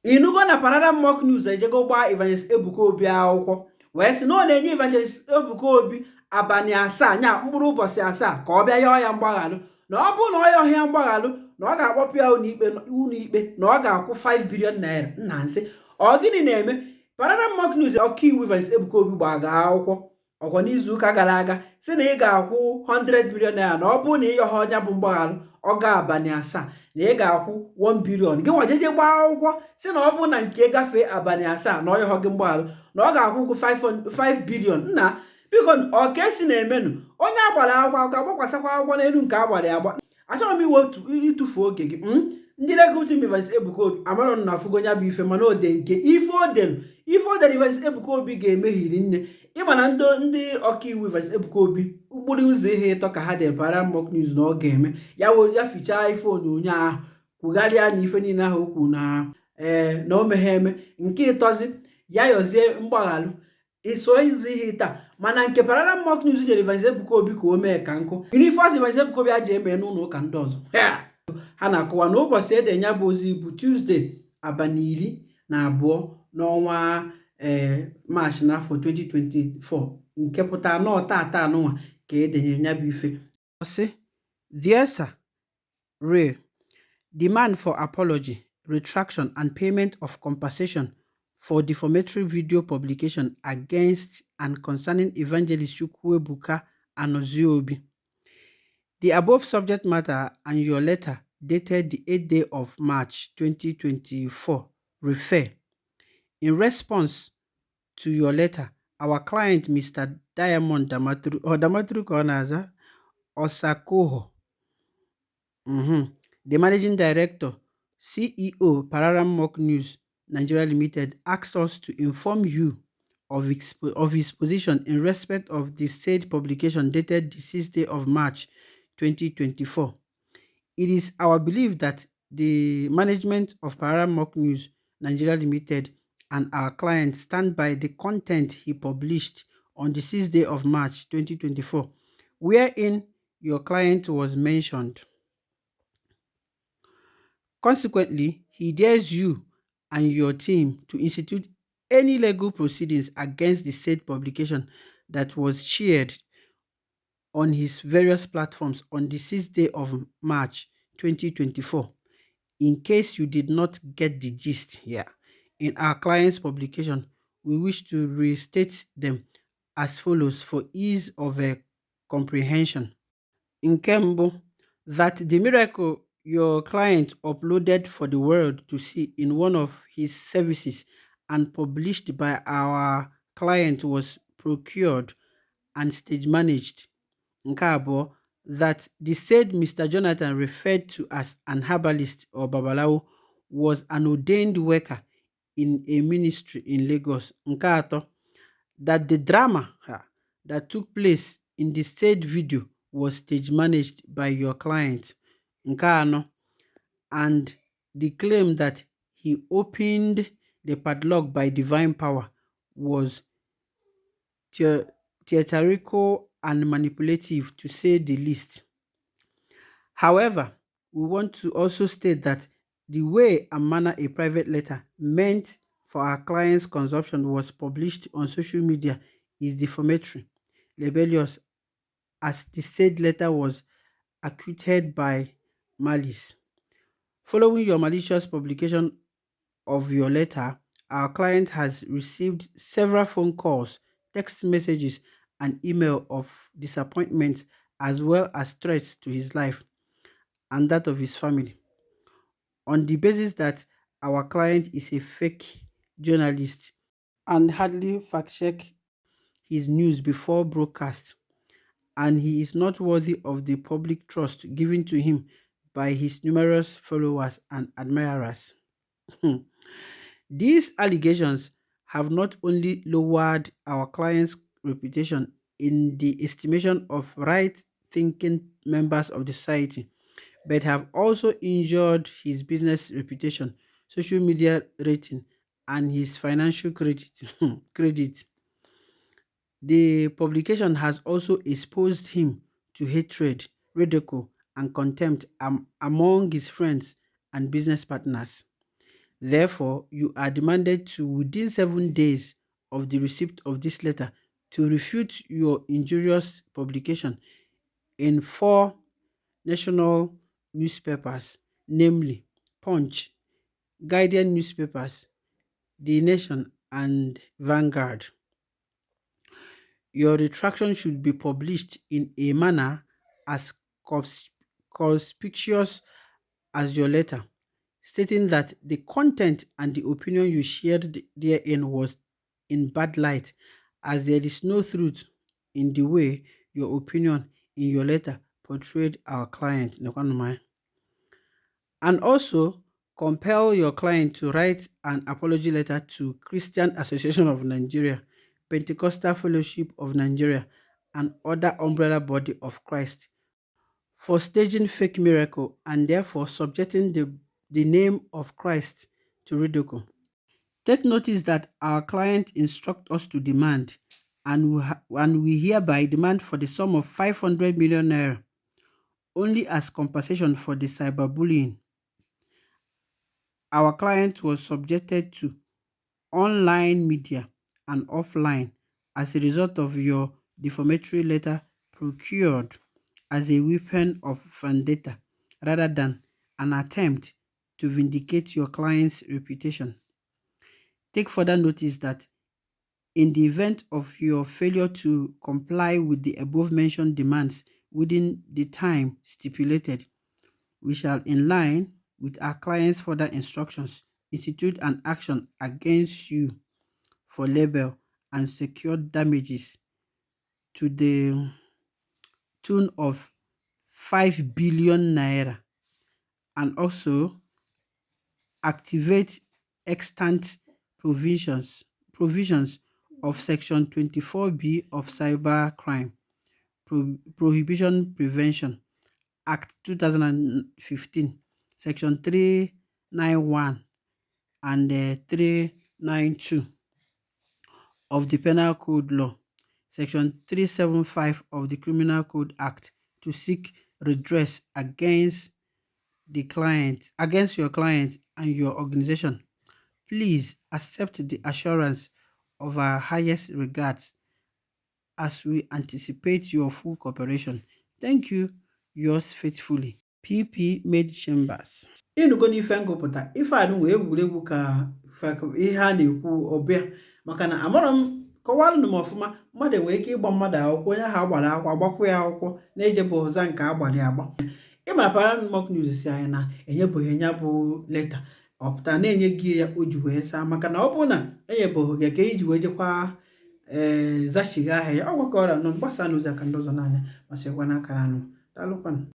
Inugo na Pararan Mock News ejego gbaa Evangelist Ebuka Obi akwụkwọ wee sị na ọ na-enye Evangelist Ebuka Obi abalị asaa nya mkpụrụ ụbọchị asaa ka ọ bịa yọọ ya mgbaghalụ, na ọ bụrụ na ọ yọọ ya mgbaghalụ na ọ ga-akpọpụ ya ụlọikpe na ọ ga-akwụ 5 billion naira. Nna nsị ọ gịnị na-eme? Pararan Mock News ọkaiwu Evangelist Ebuka Obi gbaga akwụkwọ ọkwa n'izuụka gara aga si na ị ga-akwụ 100 billion naira na ọ bụrụ na ịyọha ọnya bụ mgbaghalụ ọ ga-abalị asaa na ị ga-akwụ 1 billion. Gị nwa jeje gbaa akwụkwọ si na ọ bụ na nke gafee abalị asaa na ọ yọhọ gị mgbaghalụ na ọ ga-akwụ ụgwọ 5 billion. Nna biko ọ ka esi na-emenụ onye agbara akwụkwọ ga-agbakwasakwa akwụkwọ n'elu nke agbara agba. Achọrọ m iwe ịtụfu oge gị. Ndị Legacy Evangelist Ebuka Obi amarọ na afụgonya bụ ife mana ode nke ife odelu Evangelist Ebuka Obi ga-emeghiri nne. Ịma na ndị ọkaiwu Evangelist Ebuka Obi ụkpụrụ ụzọ ihe ịtọ ka ha dị Pararan Mock News na ọ ga-eme ya fichaa ife onyonyo ahụ kwugharịa na ife niile ahụ okwu na o meghe eme. Nke ịtọzi ya yọzie mgbaghalụ isoro ụzọ ihe taa, mana nke Pararan Mock News nyere Evangelist Ebuka Obi ka o mee ka nkụ uniform Evangelist Ebuka Obi a ji eme n'ụlọ ụka ndị ọzọ. Ha na-akọwa na ụbọchị edenya bụ ozi bụ Tuesday abalị 12 n'ọnwa March n'afọ 2024 nke pụtara nọọ tata anụnwa ka edenyere ya bụ ife. Dear sir, real demand for apology, retraction and payment of compensation for defamatory video publication against and concerning Evangelist Ebuka Obi. The above subject matter and your letter dated the 8th day of March 2024 refer. In response to your letter, our client, Mr. Diamond Damaturu Konaza Osakoho, the Managing Director, CEO, Pararan Mock News, Nigeria Limited, asked us to inform you of his position in respect of the said publication dated the 6th day of March 2024. It is our belief that the management of Pararan Mock News, Nigeria Limited, and our client stand by the content he published on the 6th day of March 2024, wherein your client was mentioned. Consequently, he dares you and your team to institute any legal proceedings against the said publication that was shared on his various platforms on the 6th day of March 2024. In case you did not get the gist here, in our client's publication, we wish to restate them as follows for ease of comprehension. Nke mbụ, that the miracle your client uploaded for the world to see in one of his services and published by our client was procured and stage managed. Nke abụọ, that the said Mr. Jonathan referred to as an herbalist or babalawo was an ordained worker in a ministry in Lagos. Nke atọ, that the drama that took place in the said video was stage managed by your client. Nke anọ, and the claim that he opened the padlock by divine power was theatrical and manipulative, to say the least. However, we want to also state that the way and manner a private letter meant for our client's consumption was published on social media is defamatory, libelous, as the said letter was acquitted by malice. Following your malicious publication of your letter, our client has received several phone calls, text messages, and email of disappointment, as well as threats to his life and that of his family, on the basis that our client is a fake journalist and hardly fact-check his news before broadcast, and he is not worthy of the public trust given to him by his numerous followers and admirers. These allegations have not only lowered our client's reputation in the estimation of right-thinking members of the society, but have also injured his business reputation, social media rating, and his financial credit. The publication has also exposed him to hatred, ridicule, and contempt among his friends and business partners. Therefore, you are demanded to, within 7 days of the receipt of this letter, to refute your injurious publication in 4 national newspapers, namely Punch, Guardian newspapers, The Nation, and Vanguard. Your retraction should be published in a manner as conspicuous as your letter, stating that the content and the opinion you shared therein was in bad light, as there is no truth in the way your opinion in your letter portrayed our client. And also compel your client to write an apology letter to Christian Association of Nigeria, Pentecostal Fellowship of Nigeria, and other umbrella body of Christ for staging fake miracle and therefore subjecting the name of Christ to ridicule. Take notice that our client instruct us to demand, and we hereby demand for the sum of 500 million naira only as compensation for the cyberbullying our client was subjected to online media and offline as a result of your defamatory letter procured as a weapon of vendetta rather than an attempt to vindicate your client's reputation. Take further notice that in the event of your failure to comply with the above mentioned demands within the time stipulated, we shall, in line with our client's further instructions, institute an action against you for libel and secure damages to the tune of 5 billion naira, and also activate extant provisions of Section 24B of Cybercrime Prohibition Prevention Act 2015, Section 391 and 392 of the Penal Code Law, Section 375 of the Criminal Code Act, to seek redress against your client and your organization. Please accept the assurance of our highest regards as we anticipate your full cooperation. Thank you. Yours faithfully, PP Made Chambers. Ịnụgo n'ife ngụpụta ife a wee egwuregwu ka ihe a na-ekwu ọbịa maka na amarọ m kọwalụnụ m ọfụma mmadụ enwere ike ịgba mmadụ akwụkwọ onye ahụ agbara akwụkwọ agbakwa ya akwụkwọ na-ejebụ ụza nke agbara agba. Ịmara Pararan Mock News si anyị na enyebụghị ya bụ leta ọpụta na-enye gị ya o ji wee saa maka na ọ bụrụ na enyebụghị ya ka iji wee jekwa zachigha ahịa ya ọ gwakọrọ nọ gbasa n'ụzọ ka ndị ọzọ n'anya ma sịkwa n'akara anụ. Daalụkwanụ.